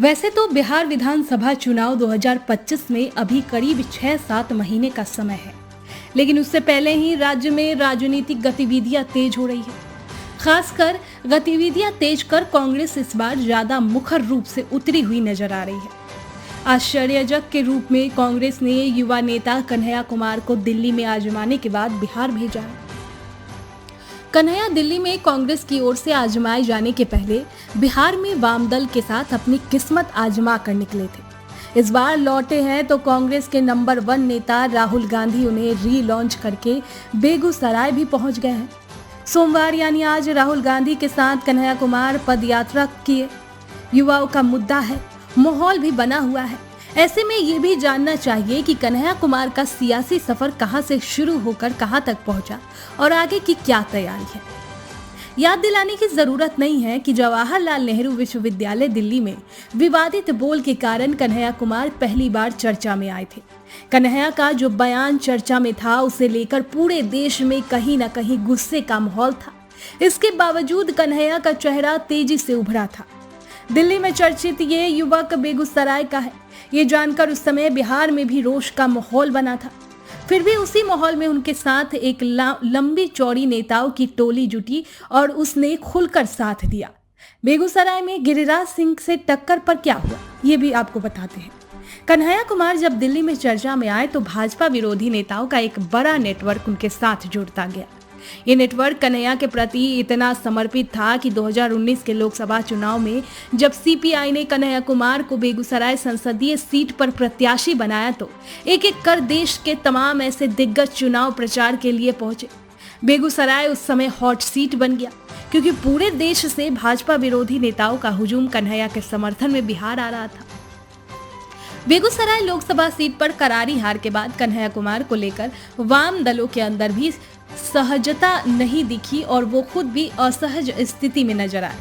वैसे तो बिहार विधानसभा चुनाव 2025 में अभी करीब 6-7 महीने का समय है, लेकिन उससे पहले ही राज्य में राजनीतिक गतिविधियां तेज हो रही है। खासकर गतिविधियां तेज कर कांग्रेस इस बार ज्यादा मुखर रूप से उतरी हुई नजर आ रही है। आश्चर्यजनक के रूप में कांग्रेस ने युवा नेता कन्हैया कुमार को दिल्ली में आजमाने के बाद बिहार भेजा है। कन्हैया दिल्ली में कांग्रेस की ओर से आजमाए जाने के पहले बिहार में वाम दल के साथ अपनी किस्मत आजमा कर निकले थे। इस बार लौटे हैं तो कांग्रेस के नंबर 1 नेता राहुल गांधी उन्हें रीलॉन्च करके बेगूसराय भी पहुंच गए हैं। सोमवार यानी आज राहुल गांधी के साथ कन्हैया कुमार पद यात्रा किए। युवाओं का मुद्दा है, माहौल भी बना हुआ है। ऐसे में ये भी जानना चाहिए कि कन्हैया कुमार का सियासी सफर कहां से शुरू होकर कहां तक पहुंचा और आगे की क्या तैयारी है। याद दिलाने की जरूरत नहीं है कि जवाहरलाल नेहरू विश्वविद्यालय दिल्ली में विवादित बोल के कारण कन्हैया कुमार पहली बार चर्चा में आए थे। कन्हैया का जो बयान चर्चा में था, उसे लेकर पूरे देश में कहीं न कहीं गुस्से का माहौल था। इसके बावजूद कन्हैया का चेहरा तेजी से उभरा था। दिल्ली में चर्चित ये युवक बेगूसराय का है। ये जानकर उस समय बिहार में भी रोष का माहौल बना था। फिर भी उसी माहौल में उनके साथ एक लंबी चौड़ी नेताओं की टोली जुटी और उसने खुलकर साथ दिया। बेगूसराय में गिरिराज सिंह से टक्कर पर क्या हुआ, ये भी आपको बताते हैं। कन्हैया कुमार जब दिल्ली में चर्चा में आए तो भाजपा विरोधी नेताओं का एक बड़ा नेटवर्क उनके साथ जुड़ता गया। ये नेटवर्क कन्हैया के प्रति इतना समर्पित था कि 2019 के लोकसभा चुनाव में जब सीपीआई ने कन्हैया कुमार को बेगूसराय संसदीय सीट पर प्रत्याशी बनाया तो एक एक कर देश के तमाम ऐसे दिग्गज चुनाव प्रचार के लिए पहुंचे। बेगूसराय उस समय हॉट सीट बन गया क्योंकि पूरे देश से भाजपा विरोधी नेताओं का हुजूम कन्हैया के समर्थन में बिहार आ रहा था। बेगूसराय लोकसभा सीट पर करारी हार के बाद कन्हैया कुमार को लेकर वाम दलों के अंदर भी सहजता नहीं दिखी और वो खुद भी असहज स्थिति में नजर आए।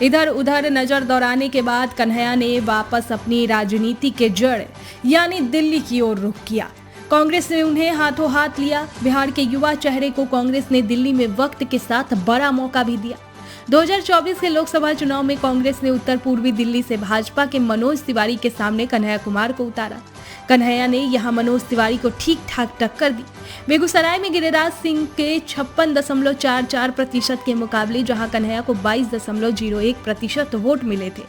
इधर उधर नजर दौड़ाने के बाद कन्हैया ने वापस अपनी राजनीति के जड़ यानी दिल्ली की ओर रुख किया। कांग्रेस ने उन्हें हाथों हाथ लिया। बिहार के युवा चेहरे को कांग्रेस ने दिल्ली में वक्त के साथ बड़ा मौका भी दिया। 2024 के लोकसभा चुनाव में कांग्रेस ने उत्तर पूर्वी दिल्ली से भाजपा के मनोज तिवारी के सामने कन्हैया कुमार को उतारा। कन्हैया ने यहां मनोज तिवारी को ठीक ठाक टक्कर दी। बेगूसराय में गिरिराज सिंह के 56.44% के मुकाबले जहां कन्हैया को 22.01% वोट मिले थे,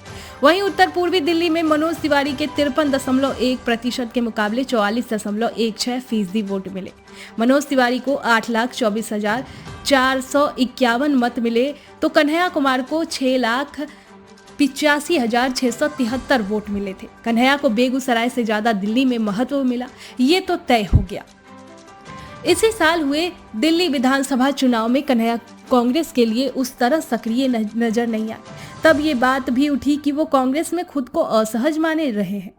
वहीं उत्तर पूर्वी दिल्ली में मनोज तिवारी के 53.1% के मुकाबले 44.16% वोट मिले। मनोज तिवारी को 8,24,451 मत मिले तो कन्हैया कुमार को 6,85,673 वोट मिले थे। कन्हैया को बेगूसराय से ज्यादा दिल्ली में महत्व मिला, ये तो तय हो गया। इसी साल हुए दिल्ली विधानसभा चुनाव में कन्हैया कांग्रेस के लिए उस तरह सक्रिय नजर नहीं आए। तब ये बात भी उठी कि वो कांग्रेस में खुद को असहज माने रहे हैं,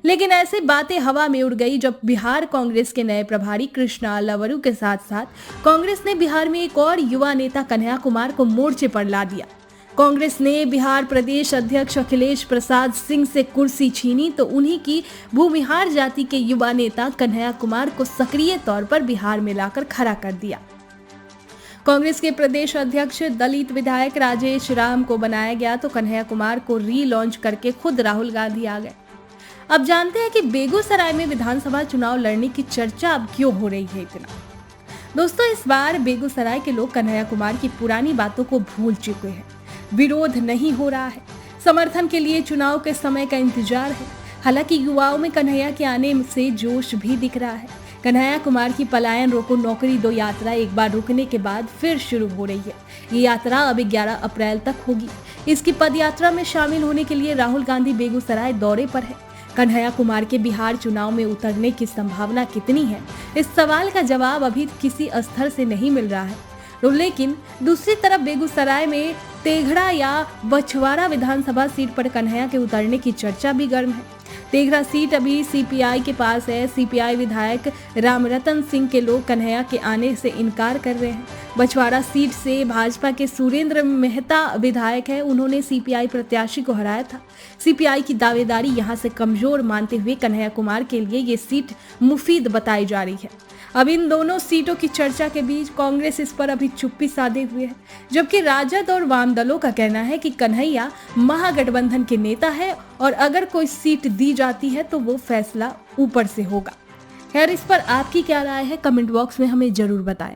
लेकिन ऐसे बातें हवा में उड़ गई जब बिहार कांग्रेस के नए प्रभारी कृष्णा लवरू के साथ साथ कांग्रेस ने बिहार में एक और युवा नेता कन्हैया कुमार को मोर्चे पर ला दिया। कांग्रेस ने बिहार प्रदेश अध्यक्ष अखिलेश प्रसाद सिंह से कुर्सी छीनी तो उन्हीं की भूमिहार जाति के युवा नेता कन्हैया कुमार को सक्रिय तौर पर बिहार में लाकर खड़ा कर दिया। कांग्रेस के प्रदेश अध्यक्ष दलित विधायक राजेश राम को बनाया गया तो कन्हैया कुमार को रीलॉन्च करके खुद राहुल गांधी आ गए। अब जानते हैं कि बेगूसराय में विधानसभा चुनाव लड़ने की चर्चा अब क्यों हो रही है इतना। दोस्तों, इस बार बेगूसराय के लोग कन्हैया कुमार की पुरानी बातों को भूल चुके हैं। विरोध नहीं हो रहा है, समर्थन के लिए चुनाव के समय का इंतजार है। हालांकि युवाओं में कन्हैया के आने से जोश भी दिख रहा है। कन्हैया कुमार की पलायन रोको नौकरी दो यात्रा एक बार रुकने के बाद फिर शुरू हो रही है। ये यात्रा अब 11 अप्रैल तक होगी। इसकी पदयात्रा में शामिल होने के लिए राहुल गांधी बेगूसराय दौरे पर है। कन्हैया कुमार के बिहार चुनाव में उतरने की संभावना कितनी है, इस सवाल का जवाब अभी किसी स्तर से नहीं मिल रहा है। लेकिन दूसरी तरफ बेगूसराय में तेघड़ा या बछवाड़ा विधानसभा सीट पर कन्हैया के उतरने की चर्चा भी गर्म है। तेघरा सीट अभी सीपीआई के पास है। सीपीआई विधायक रामरतन सिंह के लोग कन्हैया के आने से इनकार कर रहे हैं। बछवाड़ा सीट से भाजपा के सुरेंद्र मेहता विधायक है, उन्होंने सीपीआई प्रत्याशी को हराया था। सीपीआई की दावेदारी यहां से कमजोर मानते हुए कन्हैया कुमार के लिए ये सीट मुफीद बताई जा रही है। अब इन दोनों सीटों की चर्चा के बीच कांग्रेस इस पर अभी चुप्पी साधे हुए है, जबकि राजद और वाम दलों का कहना है कि कन्हैया महागठबंधन के नेता है और अगर कोई सीट दी जाती है तो वो फैसला ऊपर से होगा। खैर, इस पर आपकी क्या राय है, कमेंट बॉक्स में हमें जरूर बताएं।